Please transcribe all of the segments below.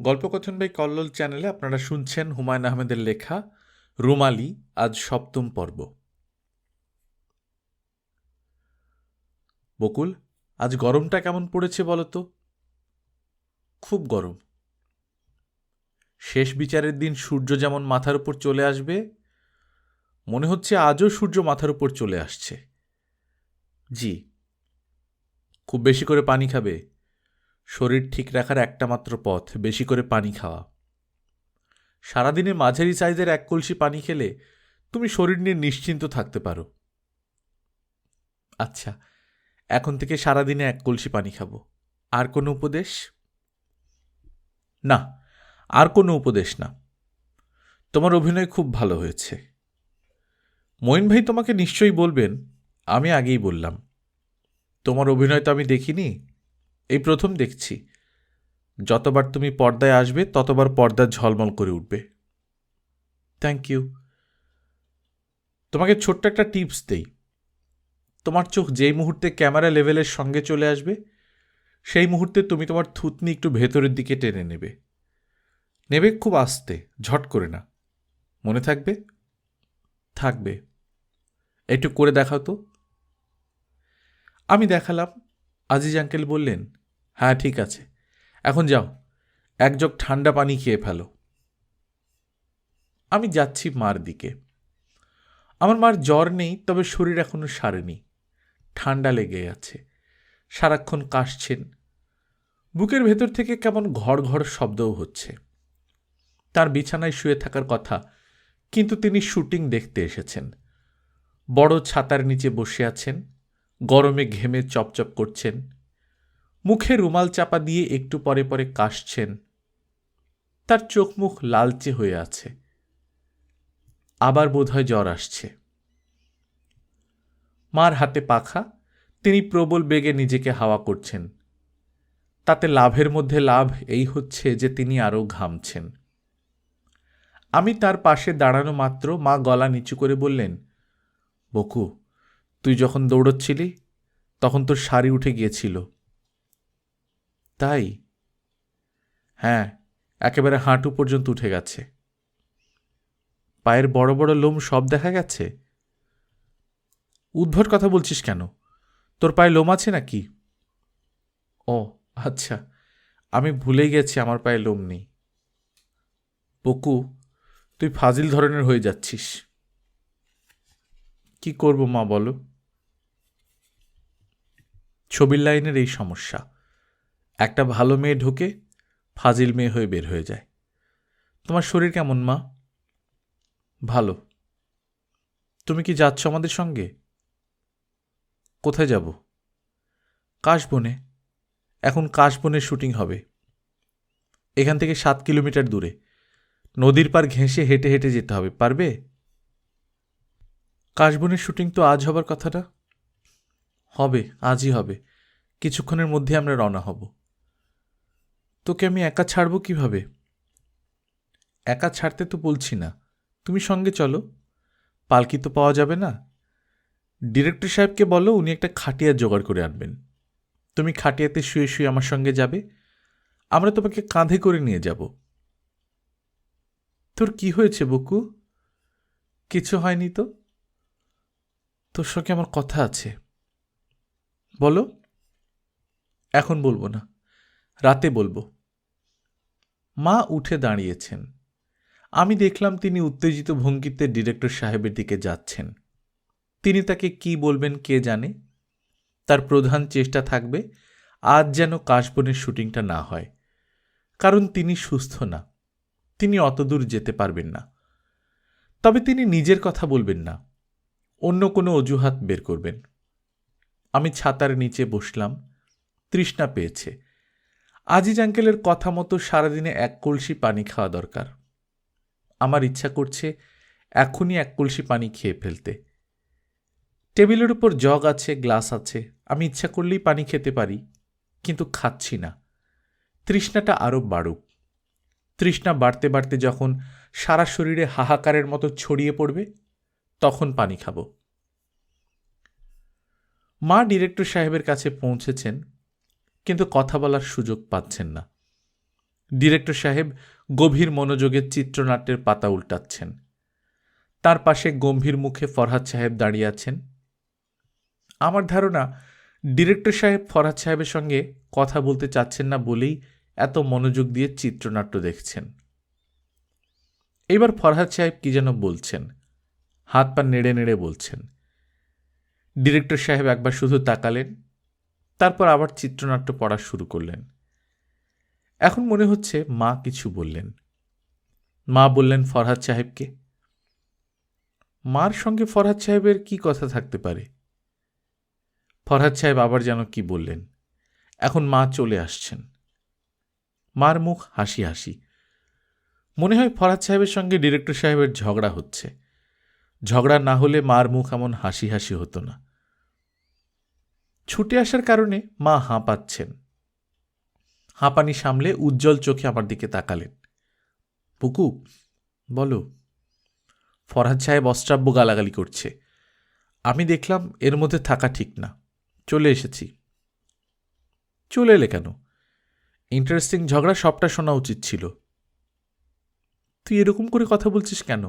গল্পকথন by Kallol চ্যানেলে আপনারা শুনছেন হুমায়ুন আহমেদের লেখা রুমালি, আজ ৭ম পর্ব। বকুল, আজ গরমটা কেমন পড়েছে বলো তো? খুব গরম। শেষ বিচারের দিন সূর্য যেমন মাথার উপর চলে আসবে, মনে হচ্ছে আজও সূর্য মাথার উপর চলে আসছে। জি। খুব বেশি করে পানি খাবে। শরীর ঠিক রাখার একটা মাত্র পথ বেশি করে পানি খাওয়া। সারাদিনে মাঝারি সাইজের ১ কলসি পানি খেলে তুমি শরীর নিয়ে নিশ্চিন্ত থাকতে পারো। আচ্ছা, এখন থেকে সারাদিনে ১ কলসি পানি খাবো। আর কোনো উপদেশ? না, আর কোনো উপদেশ না। তোমার অভিনয় খুব ভালো হয়েছে। মঈন ভাই তোমাকে নিশ্চয়ই বলবেন, আমি আগেই বললাম। তোমার অভিনয় তো আমি দেখিনি, এই প্রথম দেখছি। যতবার তুমি পর্দায় আসবে ততবার পর্দা ঝলমল করে উঠবে। Thank you. তোমাকে ছোট্ট একটা টিপস দেই। তোমার চোখ যেই মুহূর্তে ক্যামেরা লেভেলের সঙ্গে চলে আসবে, সেই মুহূর্তে তুমি তোমার থুতনি একটু ভেতরের দিকে টেনে নেবে। নেবে খুব আস্তে, ঝট করে না। মনে থাকবে? থাকবে। একটু করে দেখাও তো। আমি দেখালাম। আজিজ আঙ্কেল বললেন, হ্যাঁ ঠিক আছে, এখন যাও, ১ জগ ঠান্ডা পানি খেয়ে ফেলো। আমি যাচ্ছি মার দিকে। আমার মার জ্বর নেই, তবে শরীর এখনো সারেনি। ঠান্ডা লেগে আছে। সারাক্ষণ কাশছেন। বুকের ভেতর থেকে কেমন ঘড় ঘড় শব্দও হচ্ছে। তার বিছানায় শুয়ে থাকার কথা, কিন্তু তিনি শুটিং দেখতে এসেছেন। বড় ছাতার নিচে বসে আছেন, গরমে ঘেমে চপচপ করছেন। মুখে রুমাল চাপা দিয়ে একটু পরে পরে কাশছেন। তার চোখ মুখ লালচে হয়ে আছে। আবার বোধহয় জ্বর আসছে। মার হাতে পাখা, তিনি প্রবল বেগে নিজেকে হাওয়া করছেন। তাতে লাভের মধ্যে লাভ এই হচ্ছে যে তিনি আরও ঘামছেন। আমি তার পাশে দাঁড়ানো মাত্র মা গলা নিচু করে বললেন, বকু, তুই যখন দৌড়চ্ছিলি তখন তোর শাড়ি উঠে গিয়েছিল। তাই? হ্যাঁ, একেবারে হাঁটু পর্যন্ত উঠে গেছে। পায়ের বড় বড় লোম সব দেখা গেছে? উদ্ভট কথা বলছিস কেন? তোর পায়ে লোম আছে নাকি? ও আচ্ছা, আমি ভুলেই গেছি আমার পায়ে লোম নেই। বকু, তুই ফাজিল ধরনের হয়ে যাচ্ছিস। কি করব মা বলো? ছবির লাইনের এই সমস্যা। একটা ভালো মেয়ে ঢোকে, ফাজিল মেয়ে হয়ে বের হয়ে যায়। তোমার শরীর কেমন মা? ভালো। তুমি কি যাচ্ছ আমাদের সঙ্গে? কোথায় যাব? কাশবনে। এখন কাশবনের শুটিং হবে। এখান থেকে ৭ কিলোমিটার দূরে। নদীর পার ঘেঁষে হেঁটে হেঁটে যেতে হবে, পারবে? কাশবনের শুটিং তো আজ হবার কথা না? হবে, আজই হবে। কিছুক্ষণের মধ্যে আমরা রওনা হব। তোকে আমি একা ছাড়ব কিভাবে? একা ছাড়তে তো বলছি না, তুমি সঙ্গে চলো। পালকি তো পাওয়া যাবে না। ডিরেক্টর সাহেবকে বলো উনি একটা খাটিয়া জোগাড় করে আনবেন। তুমি খাটিয়াতে শুয়ে শুয়ে আমার সঙ্গে যাবে, আমরা তোমাকে কাঁধে করে নিয়ে যাব। তোর কি হয়েছে বকু? কিছু হয়নি তো। তোর সঙ্গে আমার কথা আছে। বলো। এখন বলবো না, রাতে বলবো। মা উঠে দাঁড়িয়েছেন। আমি দেখলাম তিনি উত্তেজিত ভঙ্গিতে ডিরেক্টর সাহেবের দিকে যাচ্ছেন। তিনি তাকে কি বলবেন কে জানে। তার প্রধান চেষ্টা থাকবে আজ যেন কাশবনের শুটিংটা না হয়, কারণ তিনি সুস্থ না, তিনি অতদূর যেতে পারবেন না। তবে তিনি নিজের কথা বলবেন না, অন্য কোনো অজুহাত বের করবেন। আমি ছাতার নিচে বসলাম। তৃষ্ণা পেয়েছে। আজিজ আঙ্কেলের কথা মতো সারাদিনে ১ কলসি পানি খাওয়া দরকার। আমার ইচ্ছা করছে এখনই ১ কলসি পানি খেয়ে ফেলতে। টেবিলের উপর জগ আছে, গ্লাস আছে, আমি ইচ্ছা করলেই পানি খেতে পারি, কিন্তু খাচ্ছি না। তৃষ্ণাটা আরও বাড়ুক। তৃষ্ণা বাড়তে বাড়তে যখন সারা শরীরে হাহাকারের মতো ছড়িয়ে পড়বে, তখন পানি খাব। মা ডিরেক্টর সাহেবের কাছে পৌঁছেছেন, কিন্তু কথা বলার সুযোগ পাচ্ছেন না। ডিরেক্টর সাহেব গভীর মনোযোগে চিত্রনাট্যের পাতা উল্টাচ্ছেন। তার পাশে গম্ভীর মুখে ফরহাদ সাহেব দাঁড়িয়ে আছেন। আমার ধারণা ডিরেক্টর সাহেব ফরহাদ সাহেবের সঙ্গে কথা বলতে চাচ্ছেন না বলেই এত মনোযোগ দিয়ে চিত্রনাট্য দেখছেন। এবার ফরহাদ সাহেব কি যেন বলছেন, হাত পা নেড়ে নেড়ে বলছেন। ডিরেক্টর সাহেব একবার শুধু তাকালেন, তারপর আবার চিত্রনাট্য পড়া শুরু করলেন। এখন মনে হচ্ছে মা কিছু বললেন। মা বললেন ফরহাদ সাহেবকে। মার সঙ্গে ফরহাদ সাহেবের কি কথা থাকতে পারে? ফরহাদ সাহেব আবার যেন কি বললেন। এখন মা চলে আসছেন। মার মুখ হাসি হাসি। মনে হয় ফরহাদ সাহেবের সঙ্গে ডিরেক্টর সাহেবের ঝগড়া হচ্ছে। ঝগড়া না হলে মার মুখ এমন হাসি হাসি হতো না। ছুটে আসার কারণে মা হাঁপাচ্ছেন। হাঁপানি সামলে উজ্জ্বল চোখে আমার দিকে তাকালেন। পুকু, বলো। ফরহাদ সাহেব অশ্রাব্য গালাগালি করছে। আমি দেখলাম এর মধ্যে থাকা ঠিক না, চলে এসেছি। চলে এলে কেন? ইন্টারেস্টিং ঝগড়া সবটা শোনা উচিত ছিল। তুই এরকম করে কথা বলছিস কেন?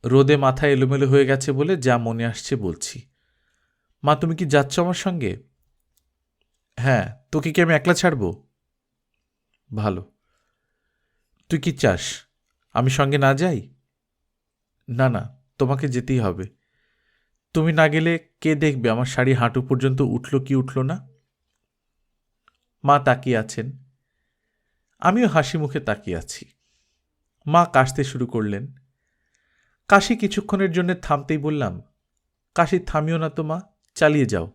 রোদে মাথা এলোমেলো হয়ে গেছে বলে যা মনে আসছে বলছি। মা, তুমি কি যাচ্ছ আমার সঙ্গে? হ্যাঁ। তোকে কি আমি একলা ছাড়ব? ভালো। তুই কি চাস আমি সঙ্গে না যাই? না না, তোমাকে যেতেই হবে। তুমি না গেলে কে দেখবে আমার শাড়ি হাঁটু পর্যন্ত উঠল কি উঠল না? মা তাকিয়ে আছেন, আমিও হাসি মুখে তাকিয়ে আছি। মা কাশতে শুরু করলেন। কাশি কিছুক্ষণের জন্য থামতেই বললাম, কাশি থামিও না তো মা, চালিয়ে যাও।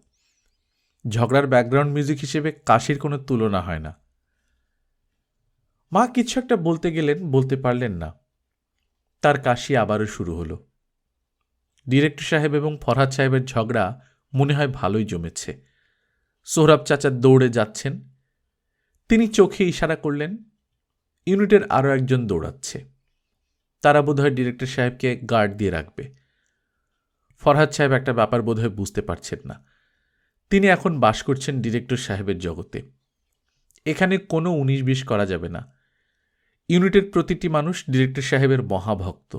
ঝগড়ার ব্যাকগ্রাউন্ড মিউজিক হিসেবে কাশির কোনো তুলনা হয় না। মা কিছু একটা বলতে গেলেন, বলতে পারলেন না। তার কাশি আবারও শুরু হলো। ডিরেক্টর সাহেব এবং ফরহাদ সাহেবের ঝগড়া মনে হয় ভালোই জমেছে। সোহরাব চাচা দৌড়ে যাচ্ছেন। তিনি চোখে ইশারা করলেন। ইউনিটের আরও একজন দৌড়াচ্ছে। তারা বোধহয় ডিরেক্টর সাহেবকে গার্ড দিয়ে রাখবে। ফরহাদ সাহেব একটা ব্যাপার বোধহয় বুঝতে পারছেন না। তিনি এখন বাস করছেন ডিরেক্টর সাহেবের জগতে। এখানে কোনো ১৯-২০ করা যাবে না। ইউনিটের প্রতিটি মানুষ ডিরেক্টর সাহেবের মহাভক্ত।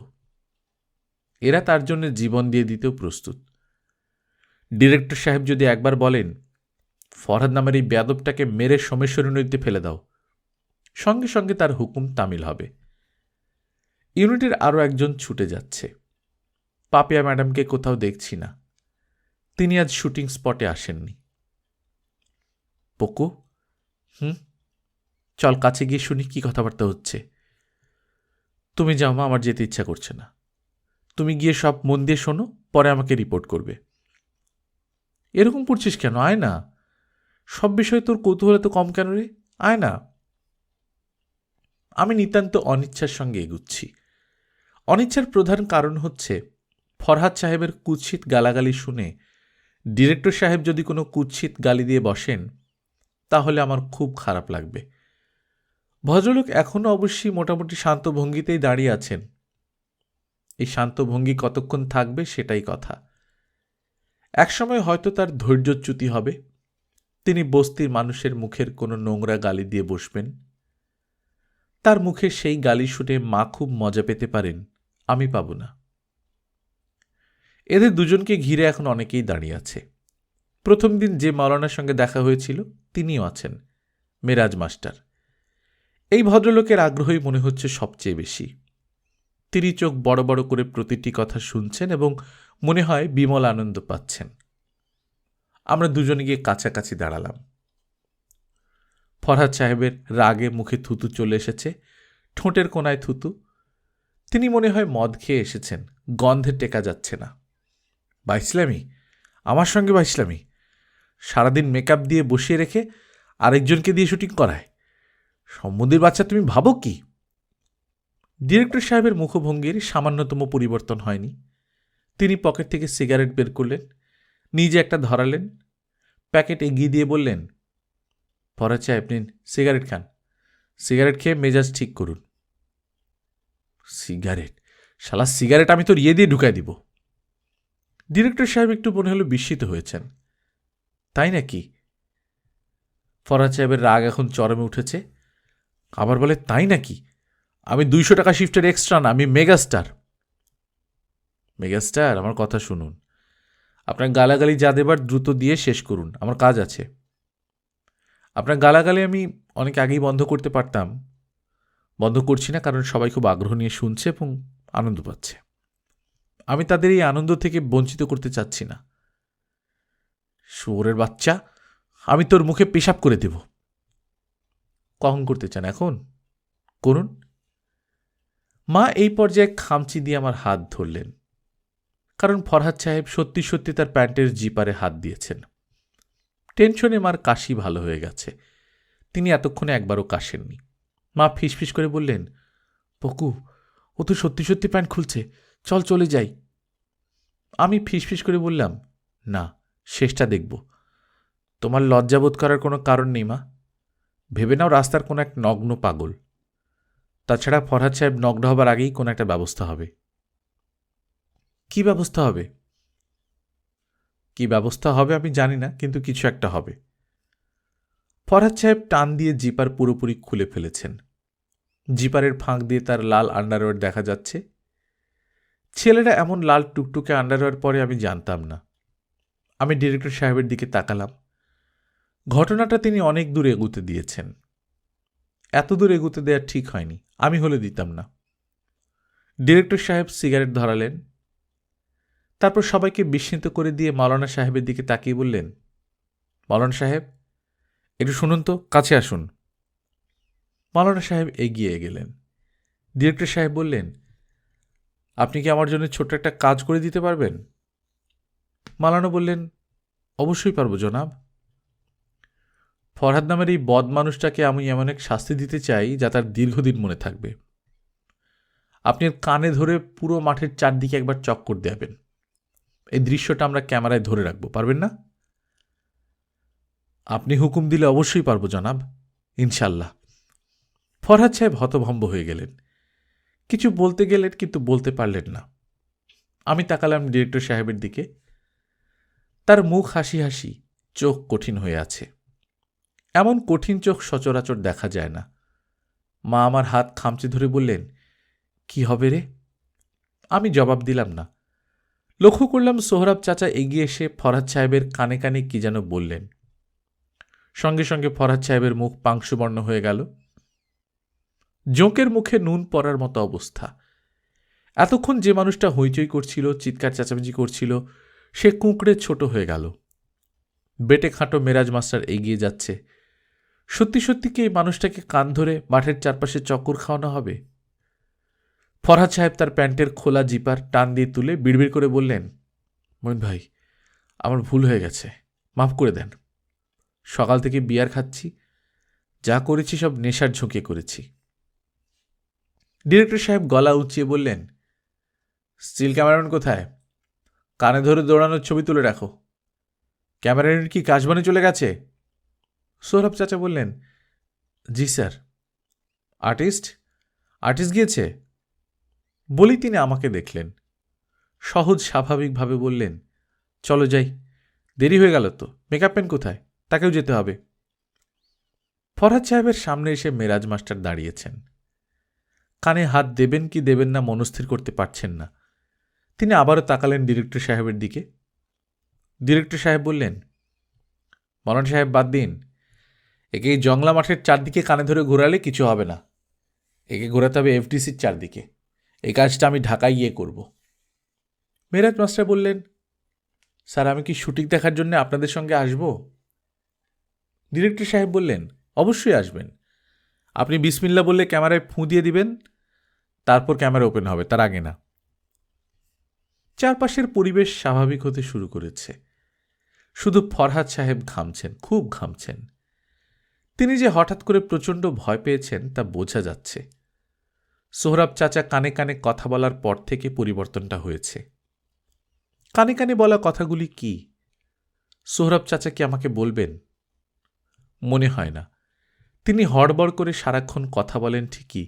এরা তার জন্য জীবন দিয়ে দিতেও প্রস্তুত। ডিরেক্টর সাহেব যদি একবার বলেন, ফরহাদ নামের এই বেয়াদবটাকে মেরে সোমেশ্বরী নদীতে ফেলে দাও, সঙ্গে সঙ্গে তার হুকুম তামিল হবে। ইউনিটের আরও একজন ছুটে যাচ্ছে। পাপিয়া ম্যাডামকে কোথাও দেখছি না। তিনি আজ শুটিং স্পটে আসেননি। পকু, চল কাছে গিয়ে শুনি কি কথাবার্তা হচ্ছে। তুমি যাও মা, আমার যেতে ইচ্ছা করছে না। তুমি গিয়ে সব মন দিয়ে শোনো, পরে আমাকে রিপোর্ট করবে। এরকম করছিস কেন? আয় না। সব বিষয়ে তোর কৌতূহল তো কম কেন রে? আয় না। আমি নিতান্ত অনিচ্ছার সঙ্গে এগুচ্ছি। অনিচ্ছার প্রধান কারণ হচ্ছে ফরহাদ সাহেবের কুৎসিত গালাগালি শুনে ডিরেক্টর সাহেব যদি কোনো কুৎসিত গালি দিয়ে বসেন, তাহলে আমার খুব খারাপ লাগবে। ভদ্রলোক এখনও অবশ্যই মোটামুটি শান্ত ভঙ্গিতেই দাঁড়িয়ে আছেন। এই শান্ত ভঙ্গি কতক্ষণ থাকবে সেটাই কথা। একসময় হয়তো তার ধৈর্যচ্যুতি হবে। তিনি বস্তির মানুষের মুখের কোনো নোংরা গালি দিয়ে বসবেন। তার মুখে সেই গালি শুনে মা খুব মজা পেতে পারেন, আমি পাব না। এদের দুজনকে ঘিরে এখন অনেকেই দাঁড়িয়ে আছে। প্রথম দিন যে মাওলানার সঙ্গে দেখা হয়েছিল তিনিও আছেন, মেরাজ মাস্টার। এই ভদ্রলোকের আগ্রহই মনে হচ্ছে সবচেয়ে বেশি। তিনি চোখ বড় বড় করে প্রতিটি কথা শুনছেন এবং মনে হয় বিমল আনন্দ পাচ্ছেন। আমরা দুজনে গিয়ে কাছাকাছি দাঁড়ালাম। ফরহাদ সাহেবের রাগে মুখে থুতু চলে এসেছে, ঠোঁটের কোনায় থুতু। তিনি মনে হয় মদ খেয়ে এসেছেন, গন্ধে টেকা যাচ্ছে না। বাইসলামি, আমার সঙ্গে বাইসলামি। সারাদিন মেকআপ দিয়ে বসিয়ে রেখে আরেকজনকে দিয়ে শুটিং করায়। সম্বন্ধীর বাচ্চা, তুমি ভাবো কি? ডিরেক্টর সাহেবের মুখভঙ্গির সামান্যতম পরিবর্তন হয়নি। তিনি পকেট থেকে সিগারেট বের করলেন, নিজে একটা ধরালেন, প্যাকেট এগিয়ে দিয়ে বললেন, ফরহাদ সাহেব নিন, সিগারেট খান। সিগারেট খেয়ে মেজাজ ঠিক করুন। সিগারেট? শালা সিগারেট আমি তোর ইয়ে দিয়ে ঢুকাই দিব। ডিরেক্টর সাহেব একটু মনে হলো বিস্মিত হয়েছেন। তাই নাকি? ফরহাদ সাহেবের রাগ এখন চরমে উঠেছে। আবার বলে তাই নাকি? আমি 200 টাকা শিফটের এক্সট্রা না, আমি মেগাস্টার। মেগাস্টার, আমার কথা শুনুন। আপনার গালাগালি যা দেবার দ্রুত দিয়ে শেষ করুন, আমার কাজ আছে। আপনার গালাগালি আমি অনেক আগেই বন্ধ করতে পারতাম, বন্ধ করছি না, কারণ সবাই খুব আগ্রহ নিয়ে শুনছে এবং আনন্দ পাচ্ছে। আমি তাদের এই আনন্দ থেকে বঞ্চিত করতে চাচ্ছি না। শুয়োরের বাচ্চা, আমি তোর মুখে পেশাব করে দেব। কখন করতে চান? এখন করুন। মা এই পর্যায়ে খামচি দিয়ে আমার হাত ধরলেন, কারণ ফরহাদ সাহেব সত্যি সত্যি তার প্যান্টের জিপারে হাত দিয়েছেন। টেনশনে মার কাশি ভালো হয়ে গেছে, তিনি এতক্ষণে একবারও কাশেননি। মা ফিসফিস করে বললেন, পকু, ও তো সত্যি সত্যি প্যান্ট খুলছে, চল চলে যাই। আমি ফিসফিস করে বললাম, না, শেষটা দেখব। তোমার লজ্জাবোধ করার কোনো কারণ নেই মা। ভেবে নাও রাস্তার কোনো এক নগ্ন পাগল। তাছাড়া ফরহাদ সাহেব নগ্ন হবার আগেই কোনো একটা ব্যবস্থা হবে। কি ব্যবস্থা হবে? কি ব্যবস্থা হবে আমি জানি না, কিন্তু কিছু একটা হবে। ফরহাদ সাহেব টান দিয়ে জিপার পুরোপুরি খুলে ফেলেছেন। জিপারের ফাঁক দিয়ে তার লাল আন্ডারওয়্যার দেখা যাচ্ছে। ছেলেরা এমন লাল টুকটুকে আন্ডারওয়্যার পরে আমি জানতাম না। আমি ডিরেক্টর সাহেবের দিকে তাকালাম। ঘটনাটা তিনি অনেক দূর এগুতে দিয়েছেন। এত দূর এগুতে দেওয়া ঠিক হয়নি, আমি হলে দিতাম না। ডিরেক্টর সাহেব সিগারেট ধরালেন, তারপর সবাইকে বিস্মিত করে দিয়ে মাওলানা সাহেবের দিকে তাকিয়ে বললেন, মাওলানা সাহেব, একটু শুনুন তো, কাছে আসুন। মাওলানা সাহেব এগিয়ে গেলেন। ডিরেক্টর সাহেব বললেন, আপনি কি আমার জন্য ছোট্ট একটা কাজ করে দিতে পারবেন? মাওলানা বললেন, অবশ্যই পারব জনাব। ফরহাদ নামের এই বদ মানুষটাকে আমি এমন এক শাস্তি দিতে চাই যা তার দীর্ঘদিন মনে থাকবে। আপনি কানে ধরে পুরো মাঠের চারদিকে একবার চক্কর দেবেন। এই দৃশ্যটা আমরা ক্যামেরায় ধরে রাখবো, পারবেন না? আপনি হুকুম দিলে অবশ্যই পারব জনাব, ইনশাল্লাহ। ফরহাদ সাহেব হতভম্ব হয়ে গেলেন। কিছু বলতে গেলেন, কিন্তু বলতে পারলেন না। আমি তাকালাম ডিরেক্টর সাহেবের দিকে। তার মুখ হাসি হাসি, চোখ কঠিন হয়ে আছে। এমন কঠিন চোখ সচরাচর দেখা যায় না। মা আমার হাত খামচে ধরে বললেন, কি হবে রে? আমি জবাব দিলাম না। লক্ষ্য করলাম সোহরাব চাচা এগিয়ে এসে ফরহাদ সাহেবের কানে কানে কি যেন বললেন। সঙ্গে সঙ্গে ফরহাদ সাহেবের মুখ পাংশুবর্ণ হয়ে গেল। জোঁকের মুখে নুন পড়ার মতো অবস্থা। এতক্ষণ যে মানুষটা হইচই করছিল, চিৎকার চেঁচামেচি করছিল, সে কুঁকড়ে ছোট হয়ে গেল। বেটে খাটো মেরাজ মাস্টার এগিয়ে যাচ্ছে। সত্যি সত্যি কি এই মানুষটাকে কান ধরে মাঠের চারপাশে চক্কর খাওয়ানো হবে? ফরহাদ সাহেব তার প্যান্টের খোলা জিপার টান দিয়ে তুলে বিড়বিড় করে বললেন, মইন ভাই, আমার ভুল হয়ে গেছে, মাফ করে দেন। সকাল থেকে বিয়ার খাচ্ছি, যা করেছি সব নেশার ঝুঁকে করেছি। ডিরেক্টর সাহেব গলা উঁচিয়ে বললেন, স্টিল ক্যামেরাম্যান কোথায়? কানে ধরে দৌড়ানোর ছবি তুলে রাখো। ক্যামেরাম্যান কি কাশবনে চলে গেছে? সৌরভ চাচা বললেন, জি স্যার। আর্টিস্ট? আর্টিস্ট গিয়েছে বলেই তিনি আমাকে দেখলেন। সহজ স্বাভাবিকভাবে বললেন, চলো যাই, দেরি হয়ে গেল তো। মেকআপ ম্যান কোথায়? তাকেও যেতে হবে। ফরহাদ সাহেবের সামনে এসে মেরাজ মাস্টার দাঁড়িয়েছেন। কানে হাত দেবেন কি দেবেন না মনস্থির করতে পারছেন না। তিনি আবারও তাকালেন ডিরেক্টর সাহেবের দিকে। ডিরেক্টর সাহেব বললেন, মাওলানা সাহেব বাদ দিন, একে এই জংলা মাঠের চারদিকে কানে ধরে ঘোরালে কিছু হবে না। একে ঘোরাতে হবে এফডিসির চারদিকে। এই কাজটা আমি ঢাকায় গিয়ে করব। মেরাজ মাস্টার বললেন, স্যার, আমি কি শুটিং দেখার জন্য আপনাদের সঙ্গে আসব? ডিরেক্টর সাহেব বললেন, অবশ্যই আসবেন। আপনি বিসমিল্লা বললে ক্যামেরায় ফুঁ দিয়ে দিবেন, তারপর ক্যামেরা ওপেন হবে, তার আগে না। চারপাশের পরিবেশ স্বাভাবিক হতে শুরু করেছে। শুধু ফরহাদ সাহেব ঘামছেন, খুব ঘামছেন। তিনি যে হঠাৎ করে প্রচণ্ড ভয় পেয়েছেন তা বোঝা যাচ্ছে। সোহরাব চাচা কানে কানে কথা বলার পর থেকে পরিবর্তনটা হয়েছে। কানে কানে বলা কথাগুলি কি? সোহরাব চাচা কি আমাকে বলবেন? মনে হয় না। তিনি হড়বড় করে সারাক্ষণ কথা বলেন ঠিকই,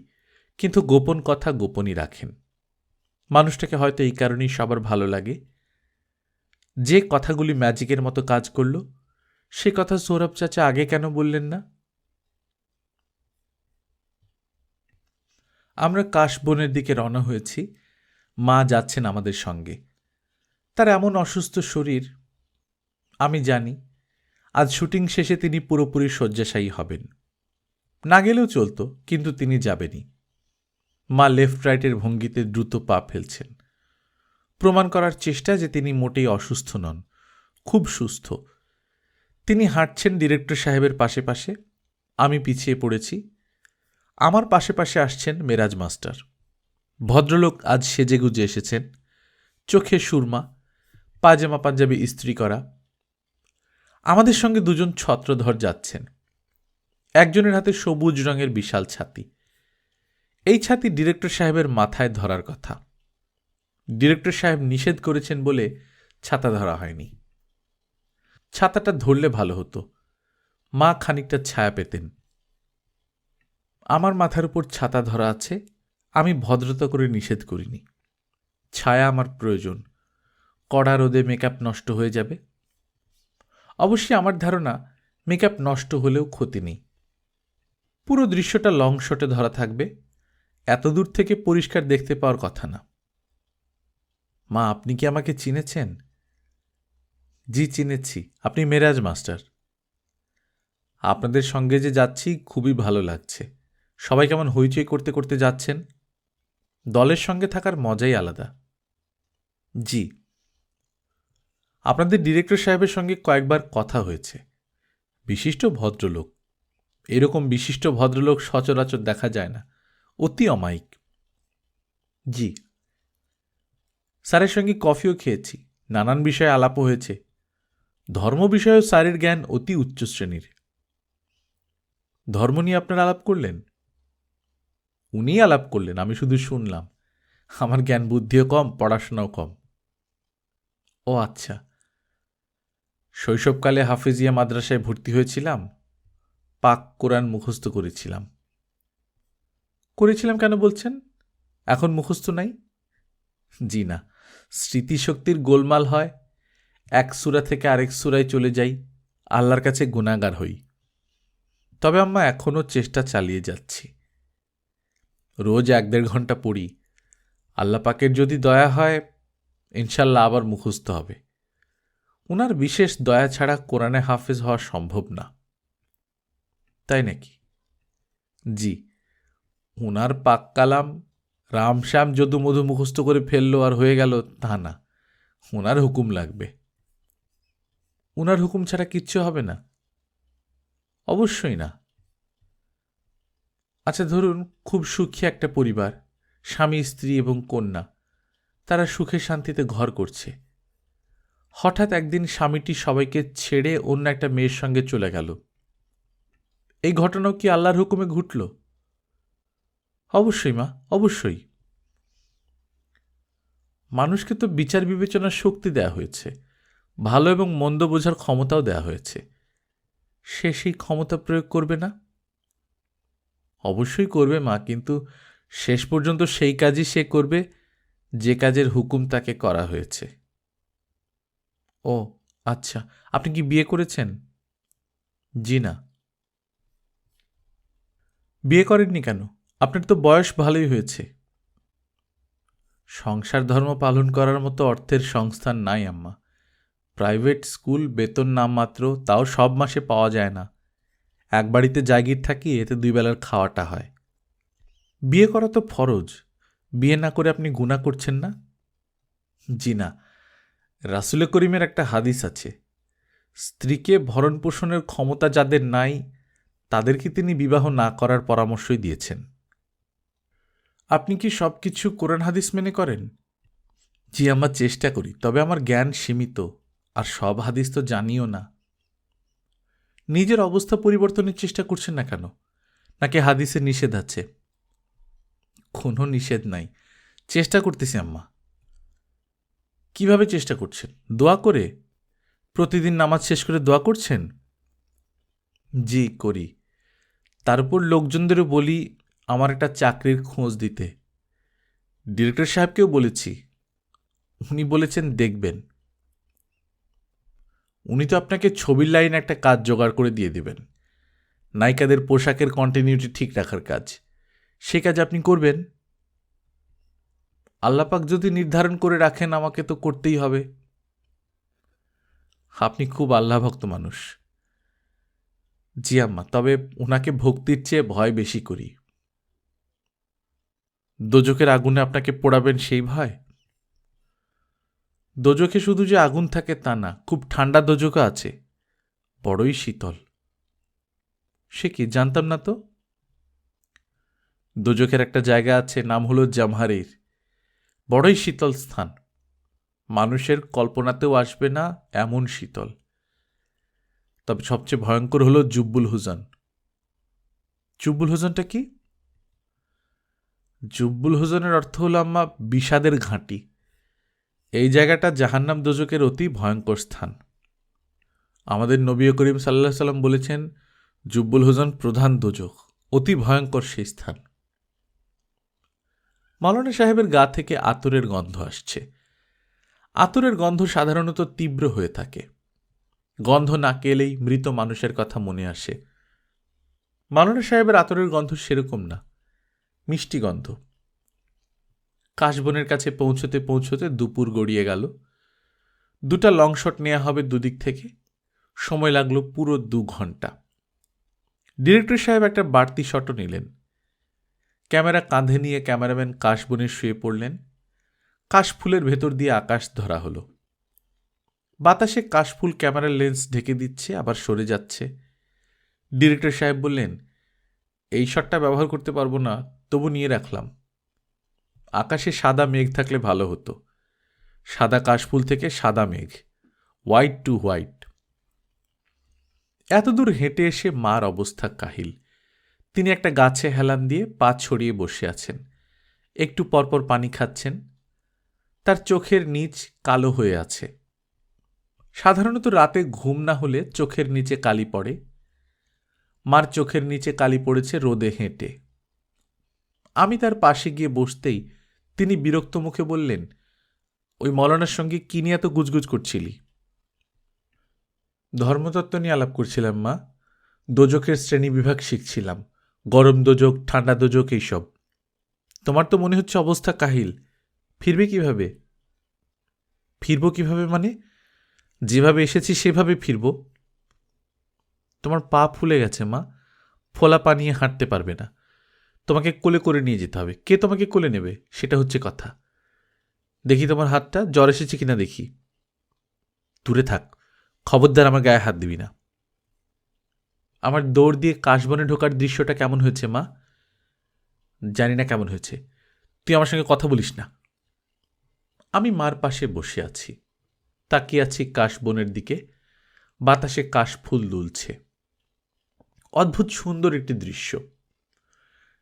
কিন্তু গোপন কথা গোপনই রাখেন। মানুষটাকে হয়তো এই কারণেই সবার ভালো লাগে। যে কথাগুলি ম্যাজিকের মতো কাজ করল, সে কথা সৌরভ চাচা আগে কেন বললেন না? আমরা কাশবনের দিকে রওনা হয়েছি। মা যাচ্ছেন আমাদের সঙ্গে। তার এমন অসুস্থ শরীর, আমি জানি আজ শুটিং শেষে তিনি পুরোপুরি শয্যাশায়ী হবেন। না গেলেও চলতো, কিন্তু তিনি যাবেনই। মা লেফট রাইটের ভঙ্গিতে দ্রুত পা ফেলছেন, প্রমাণ করার চেষ্টা যে তিনি মোটেই অসুস্থ নন, খুব সুস্থ। তিনি হাঁটছেন ডিরেক্টর সাহেবের পাশে পাশে, আমি পিছিয়ে পড়েছি। আমার পাশে পাশে আসছেন মেরাজ মাস্টার। ভদ্রলোক আজ সেজেগুজে এসেছেন, চোখে সুরমা, পাজামা পাঞ্জাবি ইস্ত্রি করা। আমাদের সঙ্গে দুজন ছত্রধর যাচ্ছেন। একজনের হাতে সবুজ রঙের বিশাল ছাতি। এই ছাতি ডিরেক্টর সাহেবের মাথায় ধরার কথা। ডিরেক্টর সাহেব নিষেধ করেছেন বলে ছাতা ধরা হয়নি। ছাতাটা ধরলে ভালো হতো, মা খানিকটা ছায়া পেতেন। আমার মাথার উপর ছাতা ধরা আছে, আমি ভদ্রতা করে নিষেধ করিনি। ছায়া আমার প্রয়োজন, কড়া রোদে মেকআপ নষ্ট হয়ে যাবে। অবশ্যই আমার ধারণা মেকআপ নষ্ট হলেও ক্ষতি নেই। পুরো দৃশ্যটা লং শটে ধরা থাকবে, এত দূর থেকে পরিষ্কার দেখতে পাওয়ার কথা না। মা, আপনি কি আমাকে চিনেছেন? জি, চিনেছি। আপনি মেরাজ মাস্টার। আপনাদের সঙ্গে যে যাচ্ছি খুবই ভালো লাগছে। সবাই কেমন হইচই করতে করতে যাচ্ছেন। দলের সঙ্গে থাকার মজাই আলাদা। জি। আপনাদের ডিরেক্টর সাহেবের সঙ্গে কয়েকবার কথা হয়েছে। বিশিষ্ট ভদ্রলোক। এরকম বিশিষ্ট ভদ্রলোক সচরাচর দেখা যায় না, অতি অমায়িক। জি। স্যারের সঙ্গে কফিও খেয়েছি, নানান বিষয়ে আলাপও হয়েছে। ধর্ম বিষয়েও স্যারের জ্ঞান অতি উচ্চ শ্রেণীর। ধর্ম নিয়ে আপনারা আলাপ করলেন? উনিই আলাপ করলেন, আমি শুধু শুনলাম। আমার জ্ঞান বুদ্ধিও কম, পড়াশোনাও কম। ও আচ্ছা। শৈশবকালে হাফেজিয়া মাদ্রাসায় ভর্তি হয়েছিলাম, পাক কোরআন মুখস্থ করেছিলাম। কেন বলছেন? এখন মুখস্থ নাই? জি না, স্মৃতিশক্তির গোলমাল হয়, এক সূরা থেকে আরেক সূরায় চলে যাই, আল্লাহর কাছে গুনাহগার হই। তবে আম্মা, এখনও চেষ্টা চালিয়ে যাচ্ছি। রোজ 1-1.5 ঘন্টা পড়ি। আল্লাহ পাকের যদি দয়া হয়, ইনশাল্লাহ আবার মুখস্থ হবে। উনার বিশেষ দয়া ছাড়া কোরআনে হাফেজ হওয়া সম্ভব না। তাই নাকি? জি। উনার পাক কালাম রামশ্যাম যদু মধু মুখস্থ করে ফেললো আর হয়ে গেল তা না, উনার হুকুম লাগবে। উনার হুকুম ছাড়া কিচ্ছু হবে না? অবশ্যই না। আচ্ছা, ধরুন খুব সুখী একটা পরিবার, স্বামী স্ত্রী এবং কন্যা, তারা সুখে শান্তিতে ঘর করছে। হঠাৎ একদিন স্বামীটি সবাইকে ছেড়ে অন্য একটা মেয়ের সঙ্গে চলে গেল। এই ঘটনাও কি আল্লাহর হুকুমে ঘটল? অবশ্যই মা, অবশ্যই। মানুষকে তো বিচার বিবেচনার শক্তি দেয়া হয়েছে, ভালো এবং মন্দ বোঝার ক্ষমতাও দেয়া হয়েছে। সে সেই ক্ষমতা প্রয়োগ করবে না? অবশ্যই করবে মা, কিন্তু শেষ পর্যন্ত সেই কাজই সে করবে যে কাজের হুকুম তাকে করা হয়েছে। ও আচ্ছা। আপনি কি বিয়ে করেছেন? জি না। বিয়ে করেননি কেন? আপনার তো বয়স ভালোই হয়েছে। সংসার ধর্ম পালন করার মতো অর্থের সংস্থান নাই আম্মা। প্রাইভেট স্কুল, বেতন নামমাত্র, তাও সব মাসে পাওয়া যায় না। এক বাড়িতে জাগির থাকি, এতে 2 বেলার খাওয়াটা হয়। বিয়ে করা তো ফরজ। বিয়ে না করে আপনি গুনাহ করছেন না? জি না। রাসূলে করিমের একটা হাদিস আছে, স্ত্রীকে ভরণ পোষণের ক্ষমতা যাদের নাই তাদেরকে তিনি বিবাহ না করার পরামর্শই দিয়েছেন। আপনি কি সব কিছু কোরআন হাদিস মেনে করেন? জি, আমরা চেষ্টা করি, তবে আমার জ্ঞান সীমিত, আর সব হাদিস তো জানিও না। নিজের অবস্থা পরিবর্তনের চেষ্টা করছেন না কেন? নাকি হাদিসে নিষেধ আছে? কোনো নিষেধ নাই, চেষ্টা করতেছি আম্মা। কিভাবে চেষ্টা করছেন? দোয়া করে? প্রতিদিন নামাজ শেষ করে দোয়া করছেন? জি, করি। তার উপর লোকজনদেরও বলি আমার একটা চাকরির খোঁজ দিতে। ডিরেক্টর সাহেবকেও বলেছি, উনি বলেছেন দেখবেন। উনি তো আপনাকে ছবির লাইনে একটা কাজ জোগাড় করে দিয়ে দেবেন, নায়িকাদের পোশাকের কন্টিনিউটি ঠিক রাখার কাজ। সে কাজ আপনি করবেন। আল্লাপাক যদি নির্ধারণ করে রাখেন আমাকে তো করতেই হবে। আপনি খুব আল্লাহভক্ত মানুষ। জি আম্মা, তবে ওনাকে ভক্তির চেয়ে ভয় বেশি করি। দোজখের আগুনে আপনাকে পোড়াবেন সেই ভয়? দোজখে শুধু যে আগুন থাকে তা না, খুব ঠান্ডা দোজখও আছে, বড়ই শীতল। সে কি, জানতাম না তো। দোজখের একটা জায়গা আছে, নাম হলো জামহারির, বড়ই শীতল স্থান, মানুষের কল্পনাতেও আসবে না এমন শীতল। তবে সবচেয়ে ভয়ঙ্কর হলো জুব্বুল হুজান। জুব্বুল হুজানটা কি? জুব্বুল হুজানের অর্থ হলো আম্মা বিষাদের ঘাঁটি। এই জায়গাটা জাহান্নাম দোজখের অতি ভয়ঙ্কর স্থান। আমাদের নবী করিম সাল্লাল্লাহু আলাইহি সাল্লাম বলেছেন, জুব্বুল হুজান প্রধান দোজখ, অতি ভয়ঙ্কর সেই স্থান। মাওলানা সাহেবের গা থেকে আতরের গন্ধ আসছে। আতরের গন্ধ সাধারণত তীব্র হয়ে থাকে। গন্ধ নাকে এলেই মৃত মানুষের কথা মনে আসে। মাওলানা সাহেবের আতরের গন্ধ সেরকম না, মিষ্টি গন্ধ। কাশবনের কাছে পৌঁছতে পৌঁছতে দুপুর গড়িয়ে গেল। দুটা লং শট নেওয়া হবে দুদিক থেকে, সময় লাগলো পুরো 2 ঘন্টা। ডিরেক্টর সাহেব একটা বাড়তি শটও নিলেন। ক্যামেরা কাঁধে নিয়ে ক্যামেরাম্যান কাশবনে শুয়ে পড়লেন। কাশফুলের ভেতর দিয়ে আকাশ ধরা হলো। বাতাসে কাশফুল ক্যামেরার লেন্স ঢেকে দিচ্ছে, আবার সরে যাচ্ছে। ডিরেক্টর সাহেব বললেন, এই শটটা ব্যবহার করতে পারবো না, তবু নিয়ে রাখলাম। আকাশে সাদা মেঘ থাকলে ভালো হতো। সাদা কাশফুল থেকে সাদা মেঘ, হোয়াইট টু হোয়াইট। এতদূর হেঁটে এসে মার অবস্থা কাহিল। তিনি একটা গাছে হেলান দিয়ে পা ছড়িয়ে বসে আছেন, একটু পরপর পানি খাচ্ছেন। তার চোখের নিচ কালো হয়ে আছে। সাধারণত রাতে ঘুম না হলে চোখের নিচে কালি পড়ে। মার চোখের নিচে কালি পড়েছে রোদে হেঁটে। আমি তার পাশে গিয়ে বসতেই তিনি বিরক্ত মুখে বললেন, ওই মৌলানার সঙ্গে কি নিয়ে এত গুজগুজ করছিলি? ধর্মতত্ত্ব নিয়ে আলাপ করছিলাম মা, দোজখের শ্রেণী বিভাগ শিখছিলাম, গরম দোজখ, ঠান্ডা দোজখ, এইসব। তোমার তো মনে হচ্ছে অবস্থা কাহিল, ফিরবে কিভাবে? ফিরব কিভাবে মানে? যেভাবে এসেছি সেভাবে ফিরব। তোমার পা ফুলে গেছে মা, ফোলা পা নিয়ে হাঁটতে পারবে না। তোমাকে কোলে করে নিয়ে যেতে হবে। কে তোমাকে কোলে নেবে সেটা হচ্ছে কথা। দেখি তোমার হাতটা, জ্বর এসেছে কিনা দেখি। দূরে থাক, খবরদার আমার গায়ে হাত দিবি না। আমার দৌড় দিয়ে কাশবনে ঢোকার দৃশ্যটা কেমন হয়েছে মা? জানি না কেমন হয়েছে, তুই আমার সঙ্গে কথা বলিস না। আমি মার পাশে বসে আছি, তাকিয়ে আছি কাশবনের দিকে। বাতাসে কাশফুল দুলছে, অদ্ভুত সুন্দর একটি দৃশ্য।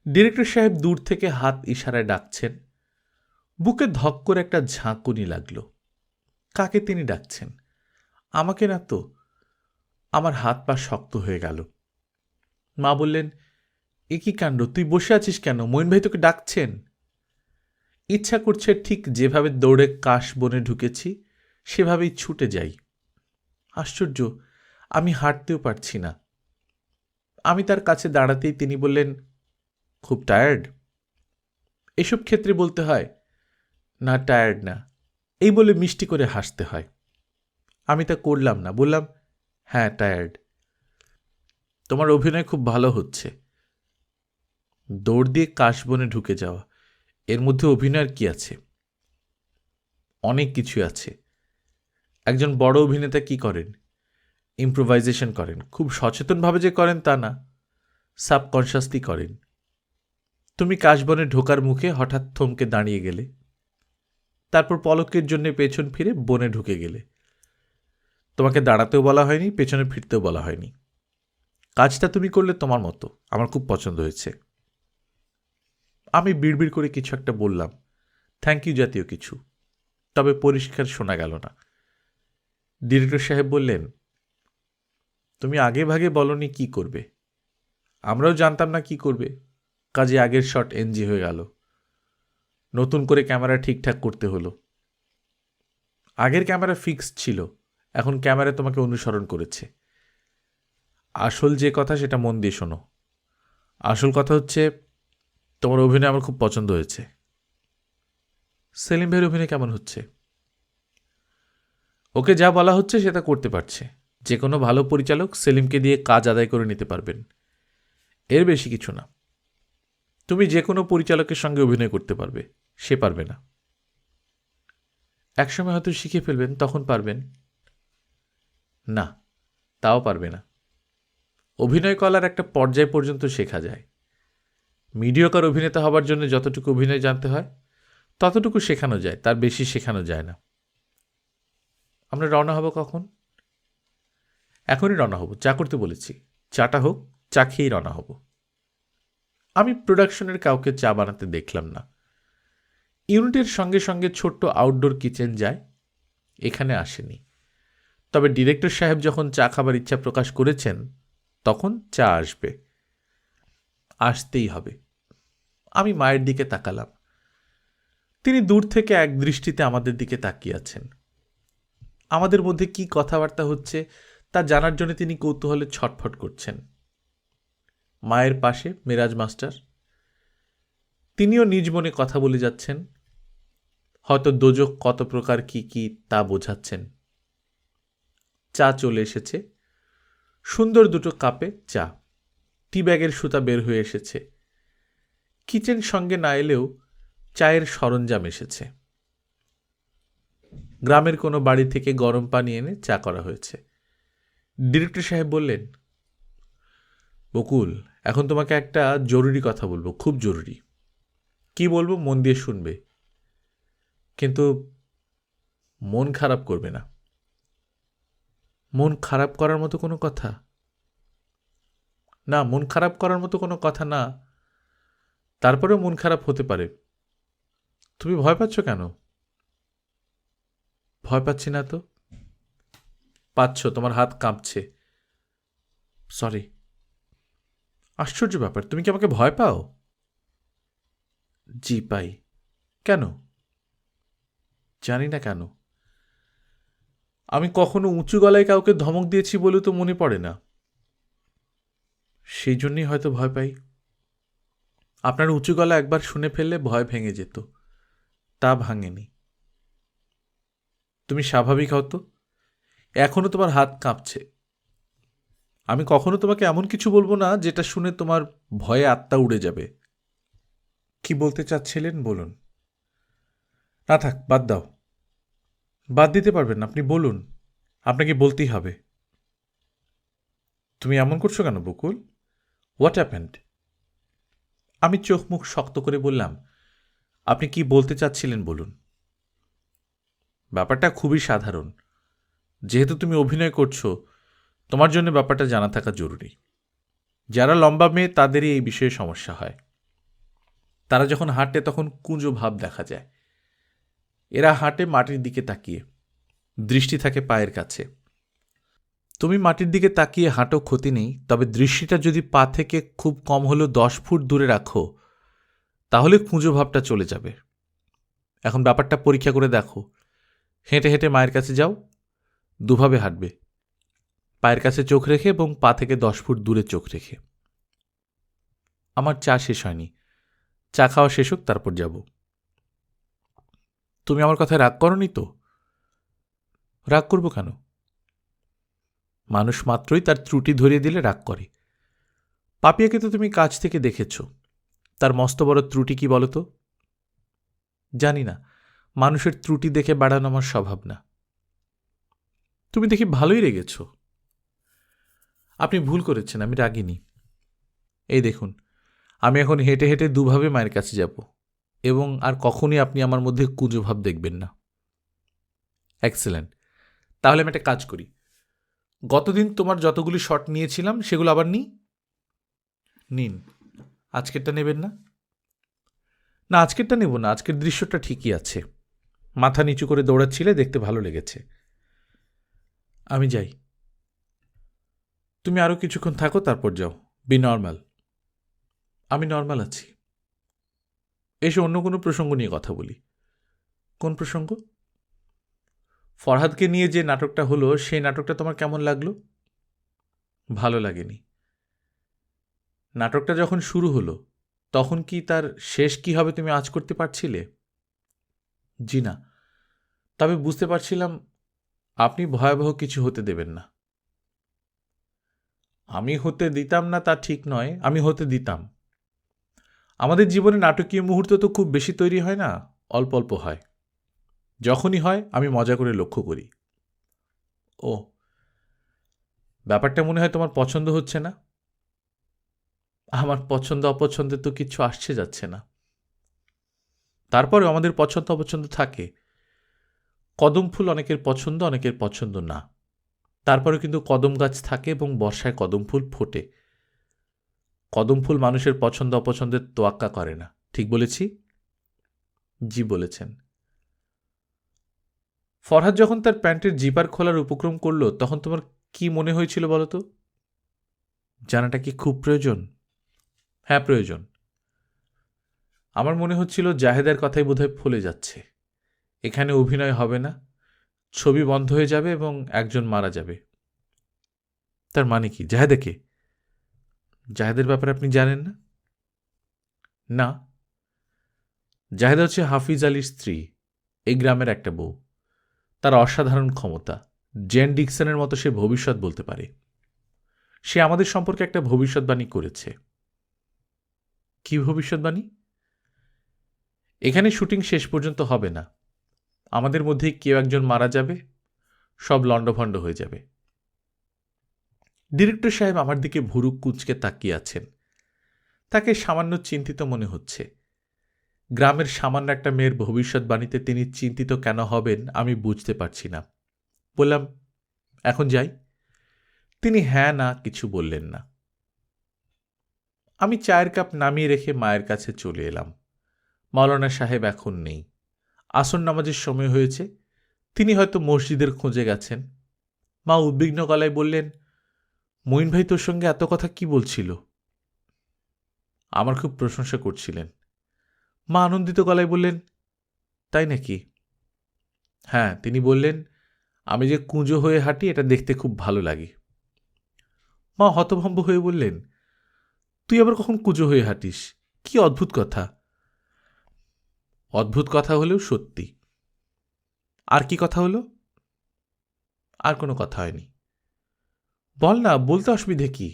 ডিরেক্টর সাহেব দূর থেকে হাত ইশারায় ডাকছেন। বুকে ধক করে একটা ঝাঁকুনি লাগল। কাকে তিনি ডাকছেন? আমাকে না তো। আমার হাত পা শক্ত হয়ে গেল। মা বললেন, এ কি কাণ্ড, তুই বসে আছিস কেন? মঈন ভাই তোকে ডাকছেন। ইচ্ছা করছে ঠিক যেভাবে দৌড়ে কাশবনে ঢুকেছি সেভাবেই ছুটে যাই। আশ্চর্য, আমি হাঁটতেও পারছি না। আমি তার কাছে দাঁড়াতেই তিনি বললেন, খুব টায়ার্ড? এসব ক্ষেত্রে বলতে হয়, না টায়ার্ড না, এই বলে মিষ্টি করে হাসতে হয়। আমি তা করলাম না, বললাম, হ্যাঁ টায়ার্ড। তোমার অভিনয় খুব ভালো হচ্ছে। দৌড় দিয়ে কাশবনে ঢুকে যাওয়া, এর মধ্যে অভিনয়ের কি আছে? অনেক কিছু আছে। একজন বড় অভিনেতা কি করেন? ইম্প্রোভাইজেশন করেন। খুব সচেতনভাবে যে করেন তা না, সাবকনশাসলি করেন। তুমি কাশবনে ঢোকার মুখে হঠাৎ থমকে দাঁড়িয়ে গেলে, তারপর পলকের জন্য পেছন ফিরে বনে ঢুকে গেলে। তোমাকে দাঁড়াতেও বলা হয়নি, পেছনে ফিরতেও বলা হয়নি। কাজটা তুমি করলে তোমার মতো, আমার খুব পছন্দ হয়েছে। আমি বিড়বিড় করে কিছু একটা বললাম, থ্যাংক ইউ জাতীয় কিছু, তবে পরিষ্কার শোনা গেল না। ডিরেক্টর সাহেব বললেন, তুমি আগে ভাগে বলনি কি করবে। আমরাও জানতাম না কি করবে, কাজে আগের শট এনজি হয়ে গেল। নতুন করে ক্যামেরা ঠিকঠাক করতে হলো। আগের ক্যামেরা ফিক্সড ছিল, এখন ক্যামেরা তোমাকে অনুসরণ করেছে। আসল যে কথা সেটা মন দিয়ে শোনো। আসল কথা হচ্ছে, তোমার অভিনয় আমার খুব পছন্দ হয়েছে। সেলিম ভাইয়ের অভিনয় কেমন হচ্ছে? ওকে যা বলা হচ্ছে সেটা করতে পারছে। যে কোনো ভালো পরিচালক সেলিমকে দিয়ে কাজ আদায় করে নিতে পারবেন, এর বেশি কিছু না। তুমি যে কোনো পরিচালকের সঙ্গে অভিনয় করতে পারবে, সে পারবে না। একসময় হয়তো শিখে ফেলবেন, তখন পারবেন। না, তাও পারবে না। অভিনয় কলার একটা পর্যায় পর্যন্ত শেখা যায়। মিডিয়কার অভিনেতা হবার জন্য যতটুকু অভিনয় জানতে হয় ততটুকু শেখানো যায়, তার বেশি শেখানো যায় না। আমরা রওনা হব কখন? এখনই রওনা হব, চা করতে বলেছি। চাটা হোক, চা খেয়েই রওনা হব। আমি প্রোডাকশনের কাউকে চা বানাতে দেখলাম না। ইউনিটের সঙ্গে সঙ্গে ছোট্ট আউটডোর কিচেন যায়, এখানে আসেনি। তবে ডিরেক্টর সাহেব যখন চা খাবার ইচ্ছা প্রকাশ করেছেন তখন চা আসবে, আসতেই হবে। আমি মায়ের দিকে তাকালাম। তিনি দূর থেকে এক দৃষ্টিতে আমাদের দিকে তাকিয়ে আছেন। আমাদের মধ্যে কি কথাবার্তা হচ্ছে তা জানার জন্য তিনি কৌতূহলে ছটফট করছেন। মায়ের পাশে মেরাজ মাস্টার, তিনিও নিজ মনে কথা বলে যাচ্ছেন। হয়তো দোজক কত প্রকার কি কি তা বোঝাচ্ছেন। চা চলে এসেছে, সুন্দর দুটো কাপে চা। টি ব্যাগের সুতা বের হয়ে এসেছে। কিচেন সঙ্গে না এলেও চায়ের সরঞ্জাম এসেছে। গ্রামের কোনো বাড়ি থেকে গরম পানি এনে চা করা হয়েছে। ডিরেক্টর সাহেব বললেন, বকুল, এখন তোমাকে একটা জরুরি কথা বলবো, খুব জরুরি। কি বলবো মন দিয়ে শুনবে, কিন্তু মন খারাপ করবে না। মন খারাপ করার মতো কোনো কথা না, মন খারাপ করার মতো কোনো কথা না। তারপরেও মন খারাপ হতে পারে। তুমি ভয় পাচ্ছ কেন? ভয় পাচ্ছি না তো। পাচ্ছ, তোমার হাত কাঁপছে। সরি। আশ্চর্য ব্যাপার, তুমি কি আমাকে ভয় পাও? জি পাই। কেন? জানি না কেন। আমি কখনো উঁচু গলায় কাউকে ধমক দিয়েছি বলে তো মনে পড়ে না। সেই জন্যই হয়তো ভয় পাই। আপনার উঁচু গলা একবার শুনে ফেললে ভয় ভেঙে যেত, তা ভাঙেনি। তুমি স্বাভাবিক হও তো। এখনো তোমার হাত কাঁপছে। আমি কখনো তোমাকে এমন কিছু বলবো না যেটা শুনে তোমার ভয়ে আত্মা উড়ে যাবে। কি বলতে চাচ্ছিলেন বলুন। না থাক, বাদ দাও। বাদ দিতে পারবেন না, আপনি বলুন। আপনাকে বলতেই হবে। তুমি এমন করছো কেন বকুল? What happened? আমি চোখ মুখ শক্ত করে বললাম, আপনি কি বলতে চাচ্ছিলেন বলুন। ব্যাপারটা খুবই সাধারণ। যেহেতু তুমি অভিনয় করছো, তোমার জন্য ব্যাপারটা জানা থাকা জরুরি। যারা লম্বা মেয়ে তাদেরই এই বিষয়ে সমস্যা হয়। তারা যখন হাঁটে তখন কুঁজো ভাব দেখা যায়। এরা হাঁটে মাটির দিকে তাকিয়ে, দৃষ্টি থাকে পায়ের কাছে। তুমি মাটির দিকে তাকিয়ে হাঁটো, ক্ষতি নেই, তবে দৃষ্টিটা যদি পা থেকে খুব কম হলেও 10 ফুট দূরে রাখো তাহলে কুঁজো ভাবটা চলে যাবে। এখন ব্যাপারটা পরীক্ষা করে দেখো। হেঁটে হেঁটে মায়ের কাছে যাও, দুভাবে হাঁটবে, পায়ের কাছে চোখ রেখে এবং পা থেকে 10 ফুট দূরে চোখ রেখে। আমার চা শেষ হয়নি, চা খাওয়া শেষ হোক তারপর যাব। তুমি আমার কথায় রাগ করনি তো? রাগ করব কেন? মানুষ মাত্রই তার ত্রুটি ধরিয়ে দিলে রাগ করে। পাপিয়াকে তো তুমি কাছ থেকে দেখেছ, তার মস্ত বড় ত্রুটি কি বলো তো? জানি না, মানুষের ত্রুটি দেখে বাড়ানো আমার স্বভাব না। তুমি দেখি ভালোই রেগেছ। আপনি ভুল করেছেন, আমি রাগিনি। এই দেখুন, আমি এখন হেঁটে হেঁটে দুভাবে মায়ের কাছে যাব, এবং আর কখনই আপনি আমার মধ্যে কুঁজো ভাব দেখবেন না। এক্সেলেন্ট। তাহলে আমি একটা কাজ করি, গতদিন তোমার যতগুলি শট নিয়েছিলাম সেগুলো আবার নিই। নিন। আজকেরটা নেবেন না? না, আজকেরটা নেব না। আজকের দৃশ্যটা ঠিকই আছে। মাথা নিচু করে দৌড়াচ্ছিলে, দেখতে ভালো লেগেছে। আমি যাই। তুমি আরও কিছুক্ষণ থাকো, তারপর যাও। Be normal. আমি নর্মাল আছি। এসে অন্য কোনো প্রসঙ্গ নিয়ে কথা বলি। কোন প্রসঙ্গ? ফরহাদকে নিয়ে যে নাটকটা হলো সেই নাটকটা তোমার কেমন লাগলো? ভালো লাগেনি। নাটকটা যখন শুরু হলো তখন কি তার শেষ কি হবে তুমি আঁচ করতে পারছিলে? জি না, তবে বুঝতে পারছিলাম আপনি ভয়াবহ কিছু হতে দেবেন না। আমি হতে দিতাম না তা ঠিক নয়, আমি হতে দিতাম। আমাদের জীবনে নাটকীয় মুহূর্ত তো খুব বেশি তৈরি হয় না, অল্প অল্প হয়। যখনই হয় আমি মজা করে লক্ষ্য করি। ও, ব্যাপারটা মনে হয় তোমার পছন্দ হচ্ছে না। আমার পছন্দ অপছন্দে তো কিচ্ছু আসছে যাচ্ছে না। তারপরেও আমাদের পছন্দ অপছন্দ থাকে। কদম ফুল অনেকের পছন্দ, অনেকের পছন্দ না। তারপরেও কিন্তু কদম গাছ থাকে এবং বর্ষায় কদম ফুল ফোটে। কদম ফুল মানুষের পছন্দ অপছন্দের তোয়াক্কা করে না। ঠিক বলেছি? জি বলেছেন। ফরহাদ যখন তার প্যান্টের জিপার খোলার উপক্রম করল তখন তোমার কি মনে হয়েছিল বলো তো? জানাটা কি খুব প্রয়োজন? হ্যাঁ, প্রয়োজন। আমার মনে হচ্ছিল জাহেদের কথাই বোধহয় ফলে যাচ্ছে। এখানে অভিনয় হবে না, ছবি বন্ধ হয়ে যাবে এবং একজন মারা যাবে। তার মানে কি? জাহেদাকে? জাহেদের ব্যাপারে আপনি জানেন না? না। জাহেদা হচ্ছে হাফিজ আলীর স্ত্রী, এই গ্রামের একটা বউ। তার অসাধারণ ক্ষমতা। জেন ডিকসনের মতো সে ভবিষ্যৎ বলতে পারে। সে আমাদের সম্পর্কে একটা ভবিষ্যৎবাণী করেছে। কি ভবিষ্যৎবাণী? এখানে শুটিং শেষ পর্যন্ত হবে না, আমাদের মধ্যেই কেউ একজন মারা যাবে, সব লণ্ডভণ্ড হয়ে যাবে। ডিরেক্টর সাহেব আমার দিকে ভুরু কুঁচকে তাকিয়ে আছেন। তাকে সামান্য চিন্তিত মনে হচ্ছে। গ্রামের সামান্য একটা মেয়ের ভবিষ্যৎবাণীতে তিনি চিন্তিত কেন হবেন আমি বুঝতে পারছি না। বললাম, এখন যাই? তিনি হ্যাঁ না কিছু বললেন না। আমি চায়ের কাপ নামিয়ে রেখে মায়ের কাছে চলে এলাম। মাওলানা সাহেব এখন নেই। আসর নামাজের সময় হয়েছে, তিনি হয়তো মসজিদের খোঁজে গেছেন। মা উদ্বিগ্ন গলায় বললেন, মঈন ভাই তোর সঙ্গে এত কথা কি বলছিল? আমার খুব প্রশংসা করছিলেন। মা আনন্দিত গলায় বললেন, তাই নাকি? হ্যাঁ, তিনি বললেন, আমি যে কুঁজো হয়ে হাঁটি এটা দেখতে খুব ভালো লাগে। মা হতভম্ব হয়ে বললেন, তুই আবার কখন কুঁজো হয়ে হাঁটিস? কি অদ্ভুত কথা। অদ্ভুত কথা হলেও সত্যি। আর কি কথা হলো? আর কোনো কথা হয়নি। বল না, বলতে অসুবিধে কি?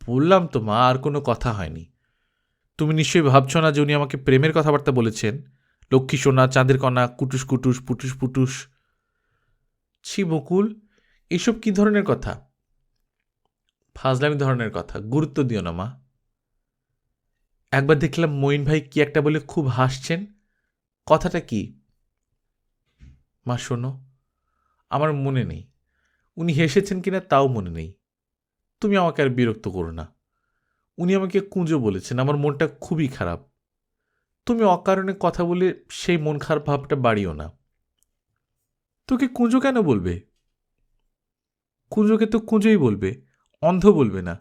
বললাম তো মা, আর কোনো কথা হয়নি। তুমি নিশ্চয়ই ভাবছ না যে উনি আমাকে প্রেমের কথাবার্তা বলেছেন? লক্ষ্মী সোনা, চাঁদের কণা, কুটুস কুটুস, পুটুস পুটুস। ছি বকুল, এসব কি ধরনের কথা? ফাজলামি ধরনের কথা, গুরুত্ব দিও না মা। একবার দেখলাম মঈন ভাই কি একটা বলে খুব হাসছেন। কথাটা কি? মা শোনো, আমার মনে নেই। উনি হেসেছেন কিনা তাও মনে নেই। তুমি আমাকে আর বিরক্ত করো না। উনি আমাকে কুঁজো বলেছেন, আমার মনটা খুবই খারাপ। তুমি অকারণে কথা বলে সেই মন খারাপ ভাবটা বাড়িও না। তোকে কুঁজো কেন বলবে? কুঁজোকে তো কুঁজোই বলবে, অন্ধ বলবে না।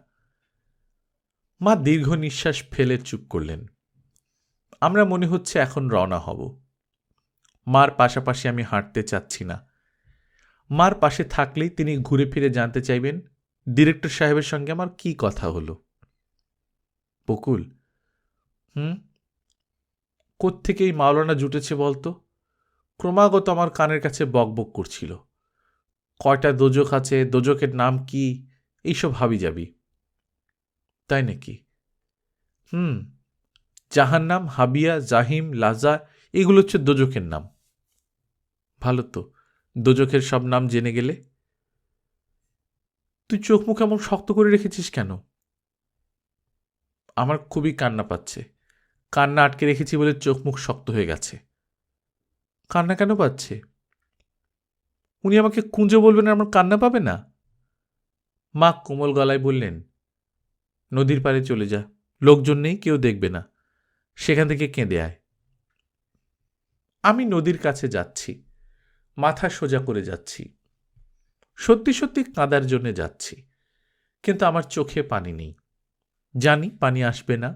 মা দীর্ঘ নিঃশ্বাস ফেলে চুপ করলেন। আমরা মনে হচ্ছে এখন রওনা হব। মার পাশাপাশি আমি হাঁটতে চাচ্ছি না। মার পাশে থাকলেই তিনি ঘুরে ফিরে জানতে চাইবেন ডিরেক্টর সাহেবের সঙ্গে আমার কি কথা হলো। বকুল, কোত্থেকে এই মাওলানা জুটেছে বলতো? ক্রমাগত আমার কানের কাছে বকবক করছিল। কয়টা দোজক আছে, দোজকের নাম কি, এইসব হাবি যাবি। তাই নাকি? জাহান্নাম, হাবিয়া, জাহিম, লাজা, এগুলো হচ্ছে দোজকের নাম। ভালো তো, দোজকের সব নাম জেনে গেলে। তুই চোখ মুখ এমন শক্ত করে রেখেছিস কেন? আমার খুবই কান্না পাচ্ছে। কান্না আটকে রেখেছি বলে চোখ মুখ শক্ত হয়ে গেছে। কান্না কেন পাচ্ছে? উনি আমাকে কুঁজো বলবেন আর আমার কান্না পাবে না? মা কোমল গলায় বললেন, নদীর পাড়ে চলে যা, লোকজন নেই, কেউ দেখবে না, সেখান থেকে কেঁদে আয়। আমি নদীর কাছে যাচ্ছি, মাথা সোজা করে যাচ্ছি। সত্যি সত্যি কাঁদার জন্য যাচ্ছি, কিন্তু আমার চোখে পানি নেই। জানি পানি আসবে না,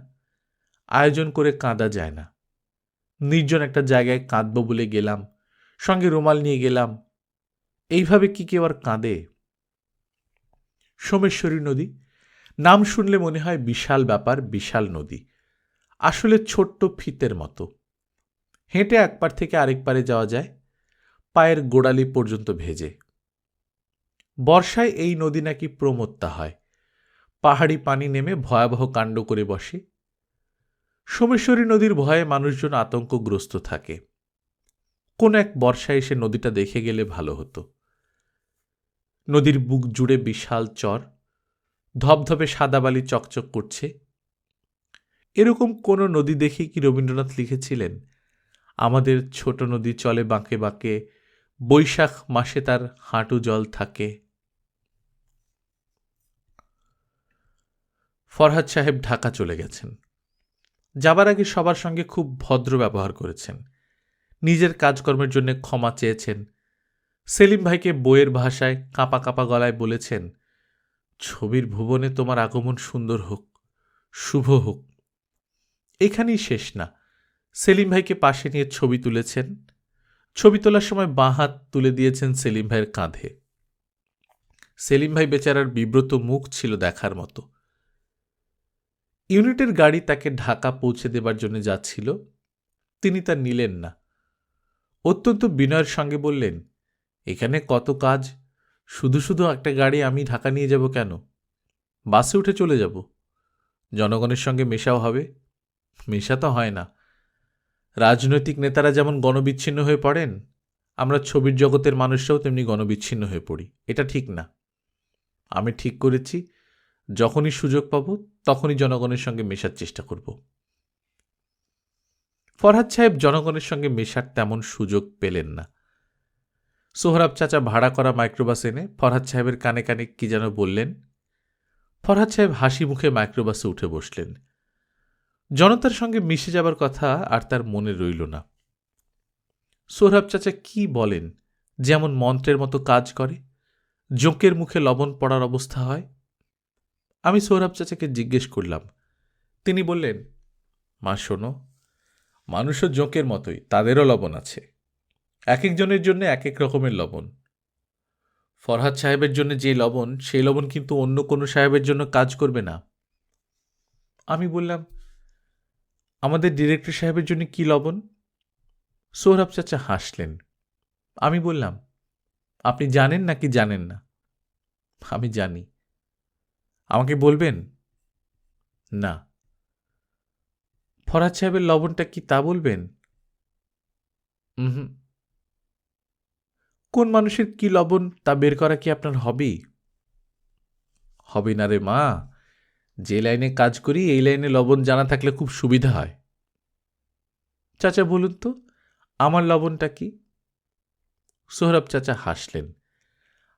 আয়োজন করে কাঁদা যায় না। নির্জন একটা জায়গায় কাঁদব বলে গেলাম, সঙ্গে রুমাল নিয়ে গেলাম। এইভাবে কি কেউ আর কাঁদে? সোমেশ্বরী নদী নাম শুনলে মনে হয় বিশাল ব্যাপার, বিশাল নদী। আসলে ছোট্ট ফিতের মতো। হেঁটে এক পার থেকে আরেক পারে যাওয়া যায়, পায়ের গোড়ালি পর্যন্ত ভেজে। বর্ষায় এই নদী নাকি প্রমত্তা হয়, পাহাড়ি পানি নেমে ভয়াবহ কাণ্ড করে বসে। সোমেশ্বরী নদীর ভয়ে মানুষজন আতঙ্কগ্রস্ত থাকে। কোন এক বর্ষায় এসে নদীটা দেখে গেলে ভালো হতো। নদীর বুক জুড়ে বিশাল চর, ধবধবে সাদা বালি চকচক করছে। এরকম কোনো নদী দেখে কি রবীন্দ্রনাথ লিখেছিলেন, আমাদের ছোট নদী চলে বাঁকে বাঁকে, বৈশাখ মাসে তার হাঁটু জল থাকে। ফরহাদ সাহেব ঢাকা চলে গেছেন। যাবার আগে সবার সঙ্গে খুব ভদ্র ব্যবহার করেছেন। নিজের কাজকর্মের জন্য ক্ষমা চেয়েছেন। সেলিম ভাইকে বইয়ের ভাষায় কাঁপা কাঁপা গলায় বলেছেন, ছবির ভুবনে তোমার আগমন সুন্দর হোক, শুভ হোক। এখানেই শেষ না, সেলিম ভাইকে পাশে নিয়ে ছবি তুলেছেন। ছবি তোলার সময় বাঁ হাত তুলে দিয়েছেন সেলিম ভাইয়ের কাঁধে। সেলিম ভাই বেচারার বিব্রত মুখ ছিল দেখার মতো। ইউনিটের গাড়ি তাকে ঢাকা পৌঁছে দেবার জন্য যাচ্ছিল, তিনি তা নিলেন না। অত্যন্ত বিনয়ের সঙ্গে বললেন, এখানে কত কাজ, শুধু শুধু একটা গাড়ি আমি ঢাকা নিয়ে যাব কেন? বাসে উঠে চলে যাব, জনগণের সঙ্গে মেশাও হবে। মেশা তো হয় না। রাজনৈতিক নেতারা যেমন গণবিচ্ছিন্ন হয়ে পড়েন, আমরা ছবির জগতের মানুষরাও তেমনি গণবিচ্ছিন্ন হয়ে পড়ি। এটা ঠিক না। আমি ঠিক করেছি, যখনই সুযোগ পাব তখনই জনগণের সঙ্গে মেশার চেষ্টা করব। ফরহাদ সাহেব জনগণের সঙ্গে মেশার তেমন সুযোগ পেলেন না। সোহরাব চাচা ভাড়া করা মাইক্রোবাস এনে ফরহাদ সাহেবের কানে কানে কি যেন বললেন। ফরহাদ সাহেব হাসি মুখে মাইক্রোবাসে উঠে বসলেন। জনতার সঙ্গে মিশে যাবার কথা আর তার মনে রইল না। সোহরাব চাচা কি বলেন, যেমন মন্ত্রের মতো কাজ করে, জোঁকের মুখে লবণ পড়ার অবস্থা হয়। আমি সোহরাব চাচাকে জিজ্ঞেস করলাম। তিনি বললেন, মা শোনো, মানুষও জোঁকের মতোই, তাদেরও লবণ আছে। এক একজনের জন্য এক এক রকমের লবণ। ফরহাদ সাহেবের জন্য যে লবণ, সেই লবণ কিন্তু অন্য কোনো সাহেবের জন্য কাজ করবে না। আমি বললাম, আমাদের ডিরেক্টর সাহেবের জন্য কি লবণ? সোহরাব চাচা হাসলেন। আমি বললাম, আপনি জানেন নাকি জানেন না? আমি জানি। আমাকে বলবেন? না। ফরহাদ সাহেবের লবণটা কি তা বলবেন? হুম। কোন মানুষের কি লবণ তা বের করা কি আপনার হবি? হবে না রে মা, যে লাইনে কাজ করি এই লাইনে লবণ জানা থাকলে খুব সুবিধা হয়। চাচা বলুন তো, আমার লবণটা কি? সোহরাব চাচা হাসলেন।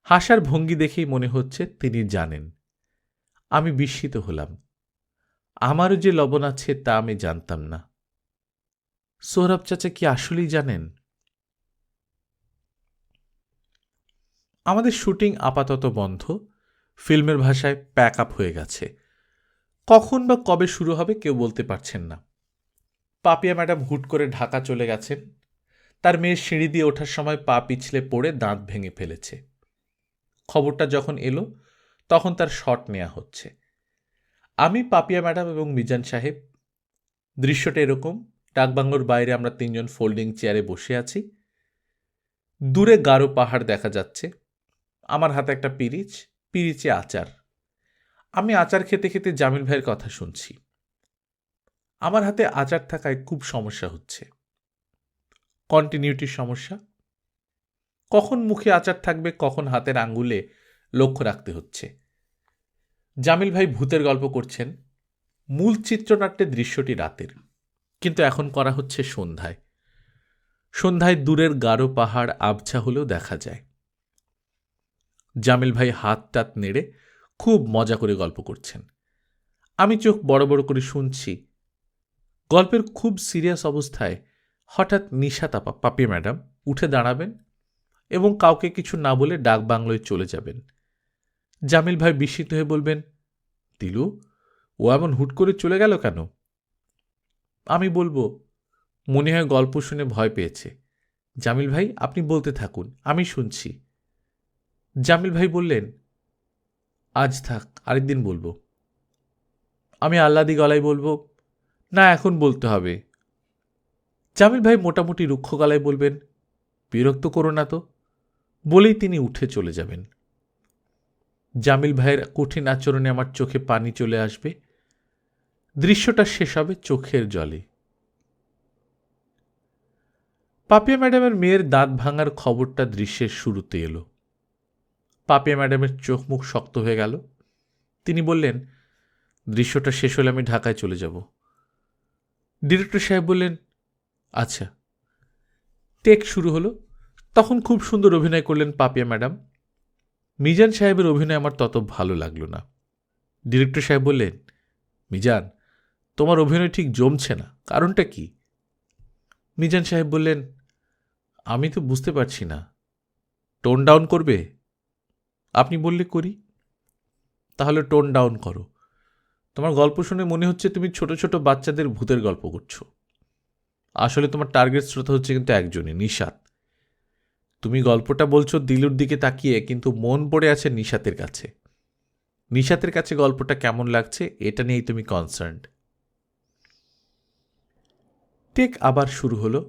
হাসার ভঙ্গি দেখেই মনে হচ্ছে তিনি জানেন। আমি বিস্মিত হলাম। আমারও যে লবণ আছে তা আমি জানতাম না। সোহরাব চাচা কি আসলেই জানেন? আমাদের শুটিং আপাতত বন্ধ, ফিল্মের ভাষায় প্যাক আপ হয়ে গেছে। কখন বা কবে শুরু হবে কেউ বলতে পারছেন না। পাপিয়া ম্যাডাম হুট করে ঢাকা চলে গেছেন। তার মেয়ের সিঁড়ি দিয়ে ওঠার সময় পা পিছলে পড়ে দাঁত ভেঙে ফেলেছে। খবরটা যখন এলো তখন তার শট নেওয়া হচ্ছে। আমি, পাপিয়া ম্যাডাম এবং মিজান সাহেব। দৃশ্যটা এরকম, ডাকবাংলোর বাইরে আমরা তিনজন ফোল্ডিং চেয়ারে বসে আছি। দূরে গাঢ় পাহাড় দেখা যাচ্ছে। আমার হাতে একটা পিরিচ, পিরিচে আচার। আমি আচার খেতে খেতে জামিল ভাইয়ের কথা শুনছি। আমার হাতে আচার থাকায় খুব সমস্যা হচ্ছে। কন্টিনিউটির সমস্যা। কখন মুখে আচার থাকবে, কখন হাতের আঙ্গুলে লক্ষ্য রাখতে হচ্ছে। জামিল ভাই ভূতের গল্প করছেন। মূল চিত্রনাট্যে দৃশ্যটি রাতের, কিন্তু এখন করা হচ্ছে সন্ধ্যায়। সন্ধ্যায় দূরের গাঢ় পাহাড় আবছা হলেও দেখা যায়। জামিল ভাই হাত টাত নেড়ে খুব মজা করে গল্প করছেন। আমি চোখ বড় বড় করে শুনছি। গল্পের খুব সিরিয়াস অবস্থায় হঠাৎ নিশাতাপা পাপিয়া ম্যাডাম উঠে দাঁড়াবেন এবং কাউকে কিছু না বলে ডাক বাংলোয় চলে যাবেন। জামিল ভাই বিস্মিত হয়ে বলবেন, দিলু, ও এমন হুট করে চলে গেল কেন? আমি বলবো, মনে হয় গল্প শুনে ভয় পেয়েছে। জামিল ভাই, আপনি বলতে থাকুন, আমি শুনছি। জামিল ভাই বললেন, আজ থাক, আরেকদিন বলবো। আমি আহ্লাদি গলায় বলবো, না, এখন বলতে হবে। জামিল ভাই মোটামুটি রুক্ষ গলায় বলবেন, বিরক্ত করো না তো, বলেই তিনি উঠে চলে যাবেন। জামিল ভাইয়ের কঠিন আচরণে আমার চোখে পানি চলে আসবে। দৃশ্যটা শেষ হবে চোখের জলে। পাপিয়া ম্যাডামের মেয়ের দাঁত ভাঙার খবরটা দৃশ্যের শুরুতে এলো। পাপিয়া ম্যাডামের চোখ মুখ শক্ত হয়ে গেল। তিনি বললেন, দৃশ্যটা শেষ হলে আমি ঢাকায় চলে যাব। ডিরেক্টর সাহেব বললেন, আচ্ছা। টেক শুরু হলো। তখন খুব সুন্দর অভিনয় করলেন পাপিয়া ম্যাডাম। মিজান সাহেবের অভিনয় আমার তত ভালো লাগলো না। ডিরেক্টর সাহেব বললেন, মিজান, তোমার অভিনয় ঠিক জমছে না, কারণটা কি? মিজান সাহেব বললেন, আমি তো বুঝতে পারছি না। টোন ডাউন করবে? আপনি বললে করি। তাহলে টোন ডাউন করো। তোমার গল্প শুনে মনে হচ্ছে তুমি ছোট ছোট বাচ্চাদের ভূতের গল্প করছো। আসলে তোমার টার্গেট শ্রোতা হচ্ছে কিন্তু একজনই, নিশাত। তুমি গল্পটা বলছো দিলুর দিকে তাকিয়ে, কিন্তু মন পড়ে আছে নিশাতের কাছে। নিশাতের কাছে গল্পটা কেমন লাগছে এটা নিয়েই তুমি কনসার্নড। টেক আবার শুরু হলো।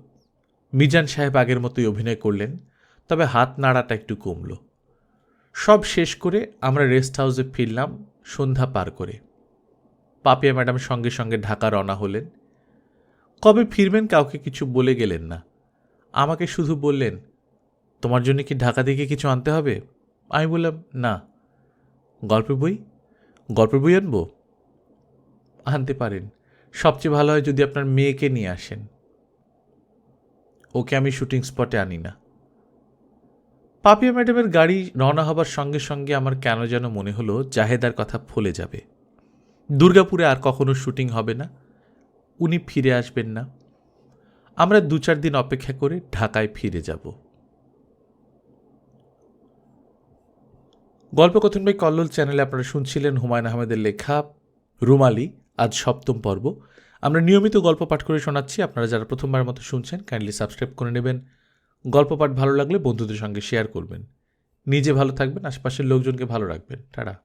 মিজান সাহেব আগের মতোই অভিনয় করলেন, তবে হাত নাড়াটা একটু কমল। সব শেষ করে আমরা রেস্ট হাউসে ফিরলাম সন্ধ্যা পার করে। পাপিয়া ম্যাডাম সঙ্গে সঙ্গে ঢাকা রওনা হলেন। কবে ফিরবেন কাউকে কিছু বলে গেলেন না। আমাকে শুধু বললেন, তোমার জন্য কি ঢাকা থেকে কিছু আনতে হবে? আমি বললাম, না। গল্পের বই? গল্পের বই আনবো? আনতে পারেন। সবচেয়ে ভালো হয় যদি আপনার মেয়েকে নিয়ে আসেন। ওকে আমি শুটিং স্পটে আনি না। পাপিয়া ম্যাডামের গাড়ি রওনা হবার সঙ্গে সঙ্গে আমার কেন যেন মনে হলো জাহেদার কথা ফলে যাবে। দুর্গাপুরে আর কখনো শুটিং হবে না, উনি ফিরে আসবেন না। আমরা 2-4 দিন অপেক্ষা করে ঢাকায় ফিরে যাব। গল্পকথন বাই কল্লোল চ্যানেলে আপনারা শুনছিলেন হুমায়ুন আহমেদের লেখা রুমালি, আজ 7ম পর্ব। আমরা নিয়মিত গল্প পাঠ করে শোনাচ্ছি। আপনারা যারা প্রথমবার মতো শুনছেন কাইন্ডলি সাবস্ক্রাইব করে নেবেন। গল্প পাঠ ভালো লাগলে বন্ধুদের সঙ্গে শেয়ার করবেন। নিজে ভালো থাকবেন, আশপাশের লোকজনকে ভালো রাখবেন। টাটা।